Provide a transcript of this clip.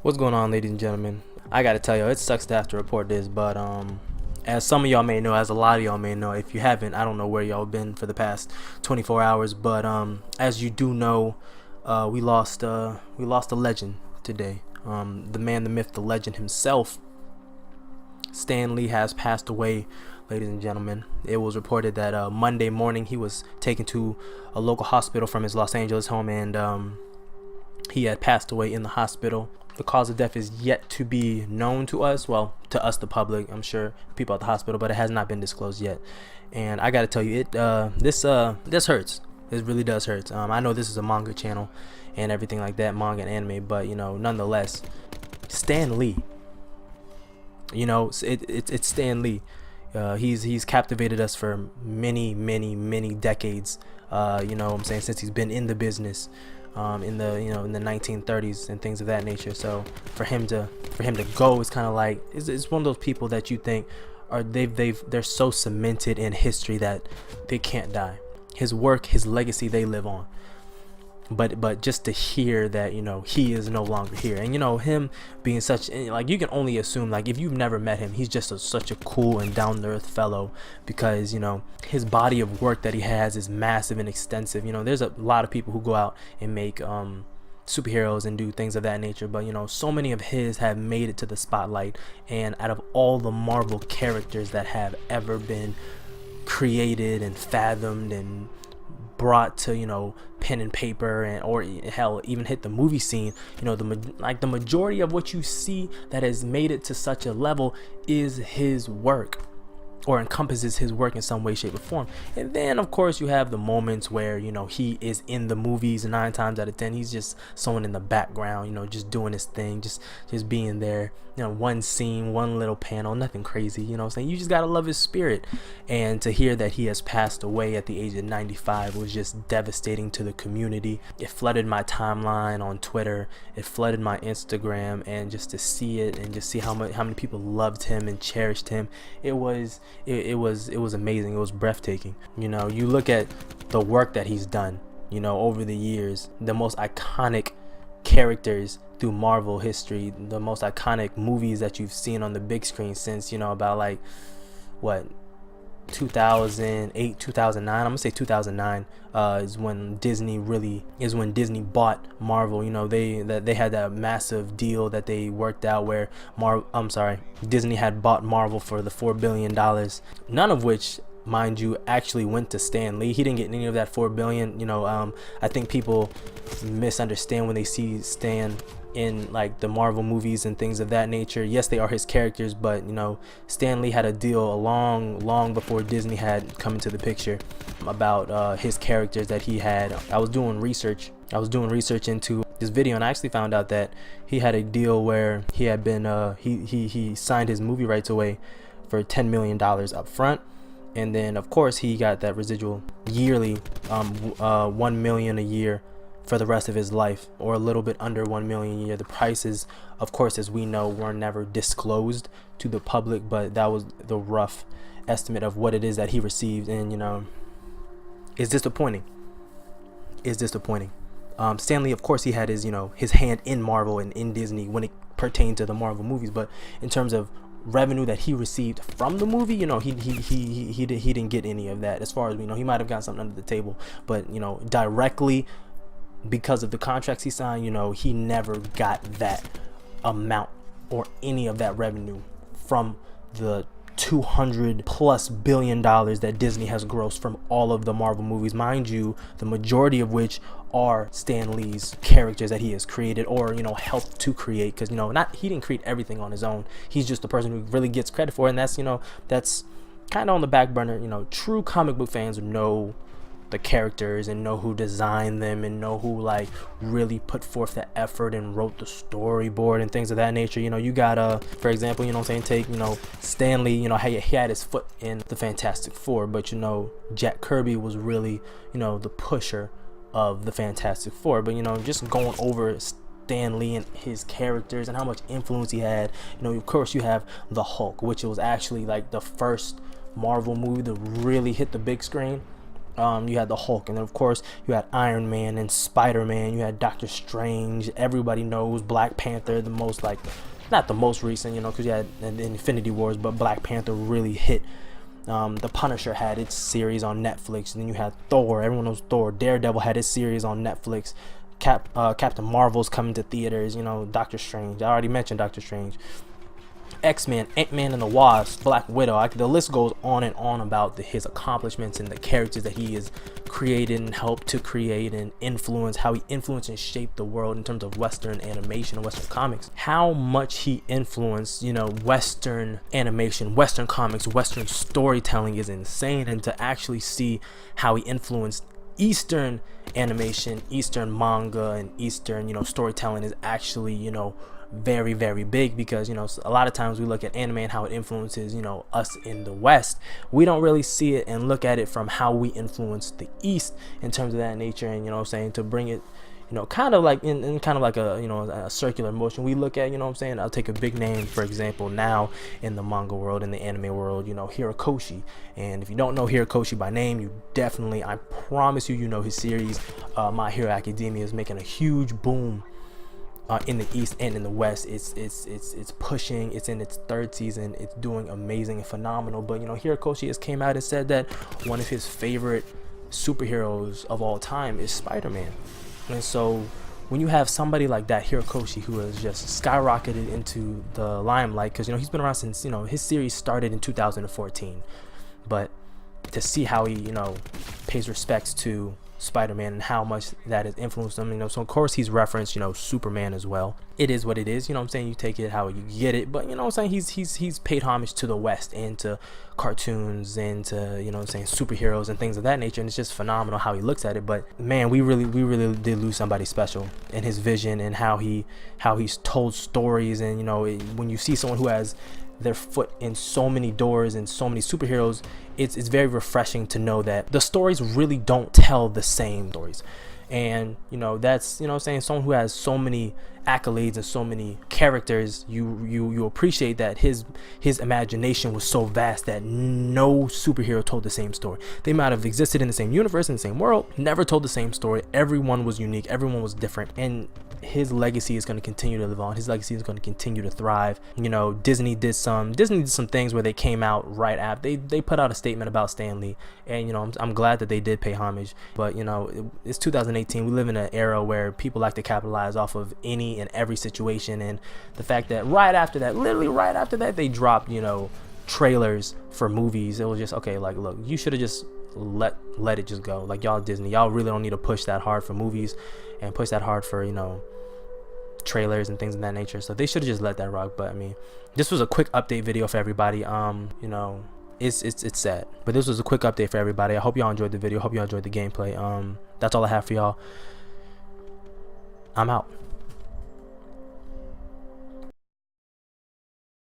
What's going on, ladies and gentlemen? I gotta tell you, it sucks to have to report this, but as some of y'all may know, as a lot of y'all may know, if you haven't, I don't know where y'all been for the past 24 hours, but as you do know, we lost a legend today. The man, the myth, the legend himself, Stan Lee, has passed away, ladies and gentlemen. It was reported that Monday morning he was taken to a local hospital from his Los Angeles home, and he had passed away in the hospital. The cause of death is yet to be known to us. Well, to us, the public, I'm sure, people at the hospital, but it has not been disclosed yet. And I gotta tell you, this hurts. It really does hurt. I know this is a manga channel and everything like that, manga and anime, but nonetheless, Stan Lee. It's Stan Lee. He's captivated us for many decades. I'm saying, since he's been in the business. In the 1930s and things of that nature. So for him to go is kind of like, it's one of those people that you think they're so cemented in history that they can't die. His work, his legacy, they live on. But just to hear that he is no longer here, and him being such, like, you can only assume, like, if you've never met him, he's just such a cool and down-to-earth fellow, because his body of work that he has is massive and extensive. There's a lot of people who go out and make superheroes and do things of that nature, but so many of his have made it to the spotlight. And out of all the Marvel characters that have ever been created and fathomed and brought to pen and paper, and or hell, even hit the movie scene, the majority of what you see that has made it to such a level is his work, or encompasses his work in some way, shape, or form. And then of course you have the moments where he is in the movies, and 9 times out of 10 he's just someone in the background, just doing his thing, just being there, one scene, one little panel, nothing crazy. I'm saying, you just gotta love his spirit. And to hear that he has passed away at the age of 95 was just devastating to the community. It flooded my timeline on Twitter, it flooded my Instagram, and just to see it and just see how many people loved him and cherished him, it was amazing. It was breathtaking. You look at the work that he's done, over the years, the most iconic characters through Marvel history, the most iconic movies that you've seen on the big screen since about, like, what, 2008, 2009. I'm gonna say 2009 is when Disney bought Marvel. They had that massive deal that they worked out where Disney had bought Marvel for the $4 billion, none of which, mind you, actually went to Stan Lee. He didn't get any of that $4 billion. I think people misunderstand when they see Stan in, like, the Marvel movies and things of that nature. Yes, they are his characters, but Stan Lee had a deal long before Disney had come into the picture about his characters that he had. I was doing research into this video, and I actually found out that he had a deal where he had been he signed his movie rights away for $10 million up front, and then of course he got that residual yearly, $1 million a year for the rest of his life, or a little bit under $1 million a year. The prices, of course, as we know, were never disclosed to the public, but that was the rough estimate of what it is that he received. And it's disappointing. Stan Lee, of course, he had his his hand in Marvel and in Disney when it pertained to the Marvel movies, but in terms of revenue that he received from the movie, he didn't get any of that. As far as we know, he might have gotten something under the table, but directly, because of the contracts he signed, he never got that amount or any of that revenue from the $200+ billion that Disney has grossed from all of the Marvel movies, mind you, the majority of which are Stan Lee's characters that he has created or helped to create, because he didn't create everything on his own. He's just the person who really gets credit for it, and that's kind of on the back burner. True comic book fans know the characters and know who designed them and know who, like, really put forth the effort and wrote the storyboard and things of that nature. You got for example, take Stan Lee, he had his foot in the Fantastic Four, but Jack Kirby was really the pusher of the Fantastic Four. But just going over Stan Lee and his characters and how much influence he had, of course you have the Hulk, which was actually like the first Marvel movie to really hit the big screen. You had the Hulk, and then of course you had Iron Man and Spider-Man. You had Doctor Strange. Everybody knows Black Panther, the most, like, not the most recent, you know, because you had the Infinity Wars, but Black Panther really hit. The Punisher had its series on Netflix, and then you had Thor. Everyone knows Thor. Daredevil had its series on Netflix. Captain Marvel's coming to theaters. You know, Doctor Strange. I already mentioned Doctor Strange. X-Men, Ant-Man and the Wasp, Black Widow. The list goes on and on about his accomplishments and the characters that he has created and helped to create and influence, how he influenced and shaped the world in terms of Western animation and Western comics. How much he influenced, you know, Western animation, Western comics, Western storytelling is insane. And to actually see how he influenced Eastern animation, Eastern manga, and Eastern, you know, storytelling is actually, you know, very, very big, because, you know, a lot of times we look at anime and how it influences, you know, us in the West. We don't really see it and look at it from how we influence the East in terms of that nature. And, you know what I'm saying, to bring it, you know, kind of like in kind of like a, you know, a circular motion, we look at, you know what I'm saying, I'll take a big name, for example, now in the manga world, in the anime world, you know, Hirokoshi. And if you don't know Hirokoshi by name, you definitely, I promise you, you know his series, My Hero Academia, is making a huge boom in the East and in the West. It's pushing. It's in its third season. It's doing amazing and phenomenal. But, you know, Hirokoshi has came out and said that one of his favorite superheroes of all time is Spider-Man. And so when you have somebody like that, Hirokoshi, who has just skyrocketed into the limelight, because, you know, he's been around since, you know, his series started in 2014, but to see how he, you know, pays respects to Spider-Man and how much that has influenced him, you know, so of course he's referenced, you know, Superman as well. It is what it is, you know what I'm saying, you take it how you get it. But, you know what I'm saying, he's paid homage to the West and to cartoons and to, you know what I'm saying, superheroes and things of that nature, and it's just phenomenal how he looks at it. But man, we really did lose somebody special in his vision and how he's told stories. And, you know, when you see someone who has their foot in so many doors and so many superheroes, it's very refreshing to know that the stories really don't tell the same stories. And, you know, that's, you know what I'm saying, someone who has so many accolades and so many characters, you appreciate that his imagination was so vast that no superhero told the same story. They might have existed in the same universe, in the same world, never told the same story. Everyone was unique, everyone was different, and his legacy is going to continue to live on. His legacy is going to continue to thrive. You know, Disney did some things where they came out right after they put out a statement about Stan Lee, and, you know, I'm glad that they did pay homage. But, you know, it's 2018. We live in an era where people like to capitalize off of any and every situation, and the fact that right after that, literally right after that, they dropped, you know, trailers for movies. It was just, okay, like, look, you should have just let it just go. Like, y'all Disney, y'all really don't need to push that hard for movies and push that hard for, you know, trailers and things of that nature. So they should have just let that rock. But I mean, this was a quick update video for everybody. You know, it's sad, but this was a quick update for everybody. I hope y'all enjoyed the video. Hope y'all enjoyed the gameplay. That's all I have for y'all. I'm out.